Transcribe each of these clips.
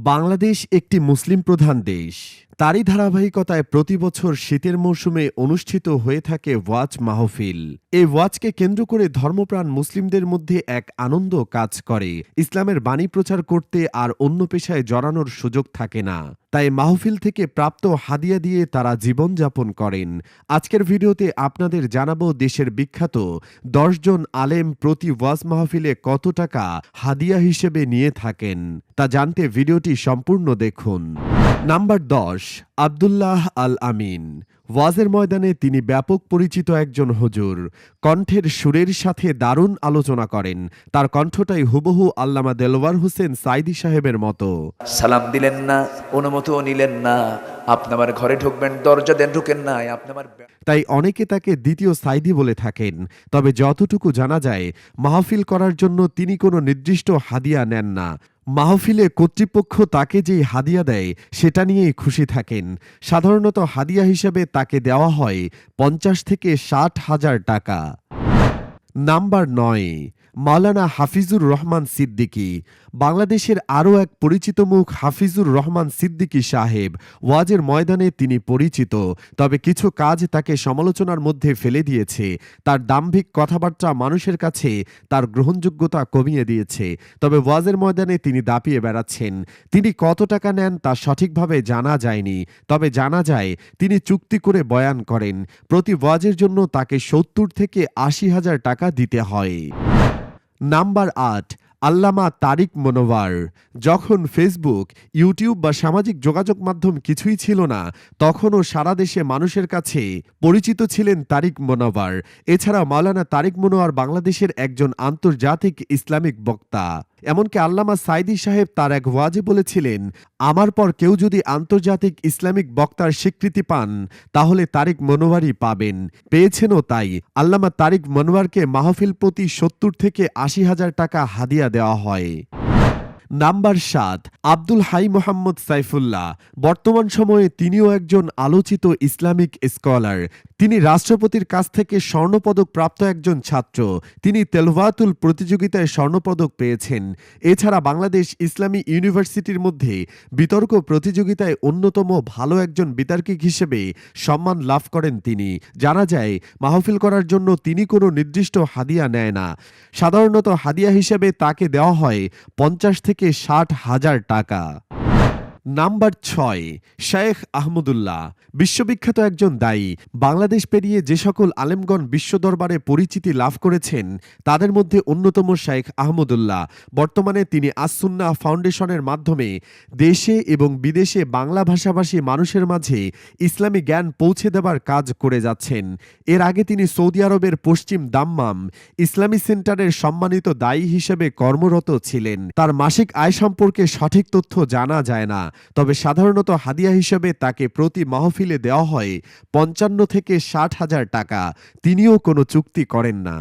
বাংলাদেশ একটি মুসলিম প্রধান দেশ। তারই ধারাবাহিকতায় প্রতি বছর শীতের মৌসুমে অনুষ্ঠিত হয়ে থাকে ওয়াজ মাহফিল। এই ওয়াজকে কেন্দ্র করে ধর্মপ্রাণ মুসলিমদের মধ্যে এক আনন্দ কাজ করে। ইসলামের বাণী প্রচার করতে আর অন্য পেশায় জড়ানোর সুযোগ থাকে না, তাই মাহফিল থেকে প্রাপ্ত হাদিয়া দিয়ে তারা জীবনযাপন করেন। আজকের ভিডিওতে আপনাদের জানাবো দেশের বিখ্যাত ১০ জন আলেম প্রতি ওয়াজ মাহফিলে কত টাকা হাদিয়া হিসেবে নিয়ে থাকেন, তা জানতে ভিডিওটি সম্পূর্ণ দেখুন। নাম্বার ১০, আব্দুল্লাহ আল আমিন। ওয়াজের ময়দানে তিনি ব্যাপক পরিচিত একজন হুজুর। কণ্ঠের সুরের সাথে দারুণ আলোচনা করেন। তার কণ্ঠটাই হুবহু আল্লামা দেলওয়ার হোসেন সাইদি সাহেবের মতো। সালাম দিলেন না, অনুমতিও নিলেন না, আপনি আমার ঘরে ঢুকবেন, দরজা দেন, ঢুকেন না, আপনি আমার। তাই অনেকে তাকে দ্বিতীয় সাইদি বলে থাকেন। তবে যতটুকু জানা যায়, মাহফিল করার জন্য তিনি কোনো নির্দিষ্ট হাদিয়া নেন না। মাহফিলে কর্তৃপক্ষ তাকে যেই হাদিয়া দেয় সেটা নিয়েই খুশি থাকেন। সাধারণত হাদিয়া হিসেবে তাকে দেওয়া হয় ৫০ থেকে ৬০ হাজার টাকা। নাম্বার ৯, মাওলানা হাফিজুর রহমান সিদ্দিকী। বাংলাদেশের আরও এক পরিচিত মুখ হাফিজুর রহমান সিদ্দিকী সাহেব। ওয়াজের ময়দানে তিনি পরিচিত, তবে কিছু কাজ তাকে সমালোচনার মধ্যে ফেলে দিয়েছে। তার দাম্ভিক কথাবার্তা মানুষের কাছে তার গ্রহণযোগ্যতা কমিয়ে দিয়েছে। তবে ওয়াজের ময়দানে তিনি দাপিয়ে বেড়াচ্ছেন। তিনি কত টাকা নেন তা সঠিকভাবে জানা যায়নি, তবে জানা যায় তিনি চুক্তি করে বয়ান করেন। প্রতি ওয়াজের জন্য তাকে ৭০ থেকে ৮০ হাজার টাকা দিতে হয়। নাম্বার ৮, আল্লামা তারিক মনোয়ার। যখন ফেসবুক, ইউটিউব বা সামাজিক যোগাযোগ মাধ্যম কিছুই ছিল না, তখনও সারা দেশে মানুষের কাছে পরিচিত ছিলেন তারিক মনোয়ার। এছাড়া মাওলানা তারিক মনোয়ার বাংলাদেশের একজন আন্তর্জাতিক ইসলামিক বক্তা। এমনকি আল্লামা সাইদি সাহেব তার এক ওয়াজে বলেছিলেন, আমার পর কেউ যদি আন্তর্জাতিক ইসলামিক বক্তার স্বীকৃতি পান তাহলে তারিক মনোয়ারই পাবেন। পেয়েছেনও তাই। আল্লামা তারিক মনোয়ারকে মাহফিল প্রতি ৭০ থেকে ৮০ হাজার টাকা হাদিয়া দেওয়া হয়। নাম্বার ৭, আব্দুল হাই মোহাম্মদ সাইফুল্লাহ। বর্তমান সময়ে তিনিও একজন আলোচিত ইসলামিক স্কলার। তিনি রাষ্ট্রপতির কাছ থেকে স্বর্ণপদক প্রাপ্ত একজন ছাত্র। তিনি তেলওয়াতুল প্রতিযোগিতায় স্বর্ণপদক পেয়েছেন। এছাড়া বাংলাদেশ ইসলামী ইউনিভার্সিটির মধ্যে বিতর্ক প্রতিযোগিতায় অন্যতম ভালো একজন বিতার্কিক হিসেবে সম্মান লাভ করেন তিনি। জানা যায়, মাহফিল করার জন্য তিনি কোনো নির্দিষ্ট হাদিয়া নেয় না। সাধারণত হাদিয়া হিসেবে তাকে দেওয়া হয় ৫০ থেকে ৬০ হাজার টাকা। নাম্বার ৬, শেখ আহমদুল্লাহ। বিশ্ববিখ্যাত একজন দায়ী। বাংলাদেশ পেরিয়ে যে সকল আলেমগণ বিশ্ব দরবারে পরিচিতি লাভ করেছেন তাদের মধ্যে অন্যতম শেখ আহমদুল্লাহ। বর্তমানে তিনি আস-সুন্নাহ ফাউন্ডেশনের মাধ্যমে দেশে এবং বিদেশে বাংলা ভাষাভাষী মানুষের মাঝে ইসলামী জ্ঞান পৌঁছে দেবার কাজ করে যাচ্ছেন। এর আগে তিনি সৌদি আরবের পশ্চিম দাম্মাম ইসলামী সেন্টারের সম্মানিত দায়ী হিসেবে কর্মরত ছিলেন। তার মাসিক আয় সম্পর্কে সঠিক তথ্য জানা যায় না, তবে সাধারণত হাদিয়া হিসেবে তাকে প্রতি মাহফিলে দেওয়া হয় ৫৫ থেকে ৬০ হাজার টাকা। তিনিও কোনো চুক্তি করেন না।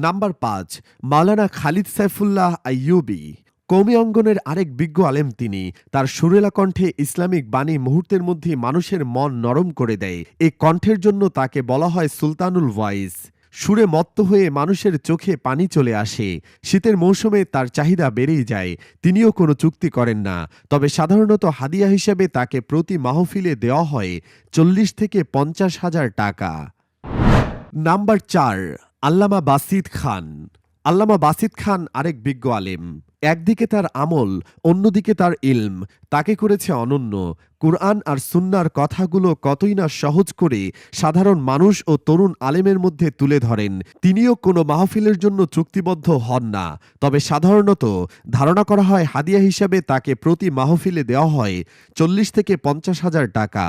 নাম্বার ৫, মাওলানা খালিদ সাইফুল্লাহ আইয়ুবী। কওমি অঙ্গনের আরেক বিজ্ঞ আলেম তিনি। তার সুরেলা কণ্ঠে ইসলামিক বাণী মুহূর্তের মধ্যে মানুষের মন নরম করে দেয়। এই কণ্ঠের জন্য তাকে বলা হয় সুলতানুল ভয়েস। সুরে মত্ত হয়ে মানুষের চোখে পানি চলে আসে। শীতের মৌসুমে তার চাহিদা বেড়েই যায়। তিনিও কোনো চুক্তি করেন না, তবে সাধারণত হাদিয়া হিসেবে তাকে প্রতি মাহফিলে দেওয়া হয় ৪০ থেকে ৫০ হাজার টাকা। নাম্বার ৪, আল্লামা বাসিত খান। আল্লামা বাসিত খান আরেক বিজ্ঞ আলেম। একদিকে তার আমল, অন্যদিকে তার ইলম তাকে করেছে অনন্য। কুরআন আর সুন্নাহর কথাগুলো কতই না সহজ করে সাধারণ মানুষ ও তরুণ আলেমের মধ্যে তুলে ধরেন। তিনিও কোনো মাহফিলের জন্য চুক্তিবদ্ধ হন না, তবে সাধারণত ধারণা করা হয় হাদিয়া হিসাবে তাকে প্রতি মাহফিলে দেওয়া হয় ৪০ থেকে ৫০ হাজার টাকা।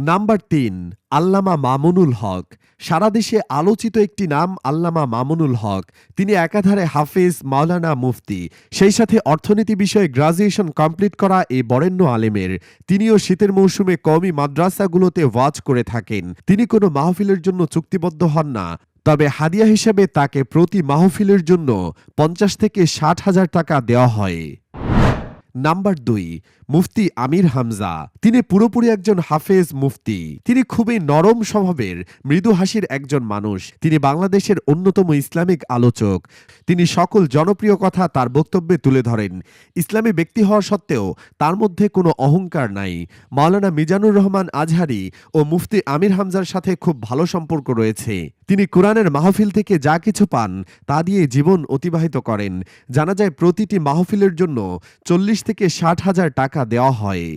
নাম্বার ৩, আল্লামা মামুনুল হক। সারা দেশে আলোচিত একটি নাম আল্লামা মামুনুল হক। তিনি একাধারে হাফেজ, মাওলানা, মুফতি, সেই সাথে অর্থনীতি বিষয়ে গ্রাজুয়েশন কমপ্লিট করা এই বরেণ্য আলেমের। তিনিও শীতের মৌসুমে কওমি মাদ্রাসাগুলোতে ওয়াজ করে থাকেন। তিনি কোনো মাহফিলের জন্য চুক্তিবদ্ধ হন না, তবে হাদিয়া হিসেবে তাকে প্রতি মাহফিলের জন্য ৫০ থেকে ৬০ হাজার টাকা দেওয়া হয়। নাম্বার 2, মুফতি আমির হামজা। তিনি পুরোপুরি একজন হাফেজ মুফতি। তিনি খুবই নরম স্বভাবের, মৃদু হাসির একজন মানুষ। তিনি বাংলাদেশের অন্যতম ইসলামিক আলোচক। তিনি সকল জনপ্রিয় কথা তার বক্তব্যে তুলে ধরেন। ইসলামী ব্যক্তি হওয়া সত্ত্বেও তার মধ্যে কোনো অহংকার নাই। মাওলানা মিজানুর রহমান আজহারি ও মুফতি আমির হামজার সাথে খুব ভালো সম্পর্ক রয়েছে। তিনি কোরআনের মাহফিল থেকে যা কিছু পান তা দিয়ে জীবন অতিবাহিত করেন। জানা যায় প্রতিটি মাহফিলের জন্য 40 থেকে 60 হাজার টাকা দেওয়া হয়।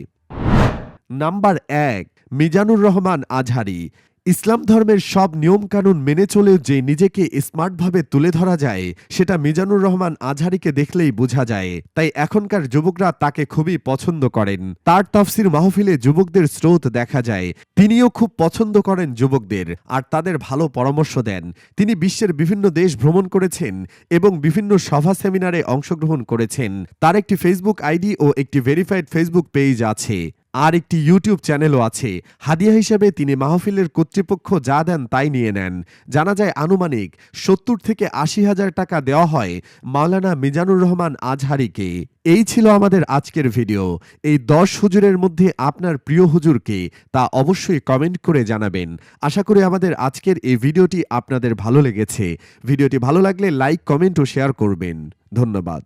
নাম্বার 1, মিজানুর রহমান আজহারি। ইসলাম ধর্মের সব নিয়মকানুন মেনে চলেও যে নিজেকে স্মার্টভাবে তুলে ধরা যায়, সেটা মিজানুর রহমান আজহারিকে দেখলেই বোঝা যায়। তাই এখনকার যুবকরা তাকে খুবই পছন্দ করেন। তার তাফসির মাহফিলে যুবকদের স্রোত দেখা যায়। তিনিও খুব পছন্দ করেন যুবকদের আর তাদের ভালো পরামর্শ দেন। তিনি বিশ্বের বিভিন্ন দেশ ভ্রমণ করেছেন এবং বিভিন্ন সভা সেমিনারে অংশগ্রহণ করেছেন। তার একটি ফেসবুক আইডি ও একটি ভেরিফাইড ফেসবুক পেজ আছে। আর একটি ইউটিউব চ্যানেলও আছে। হাদিয়া হিসেবে তিনি মাহফিলের কর্তৃপক্ষ যা দেন তাই নিয়ে নেন। জানা যায় আনুমানিক 70 থেকে 80 হাজার টাকা দেওয়া হয় মাওলানা মিজানুর রহমান আজহারিকে। এই ছিল আমাদের আজকের ভিডিও। এই 10 হুজুরের মধ্যে আপনার প্রিয় হুজুরকে তা অবশ্যই কমেন্ট করে জানাবেন। আশা করি আমাদের আজকের এই ভিডিওটি আপনাদের ভালো লেগেছে। ভিডিওটি ভালো লাগলে লাইক, কমেন্ট ও শেয়ার করবেন। ধন্যবাদ।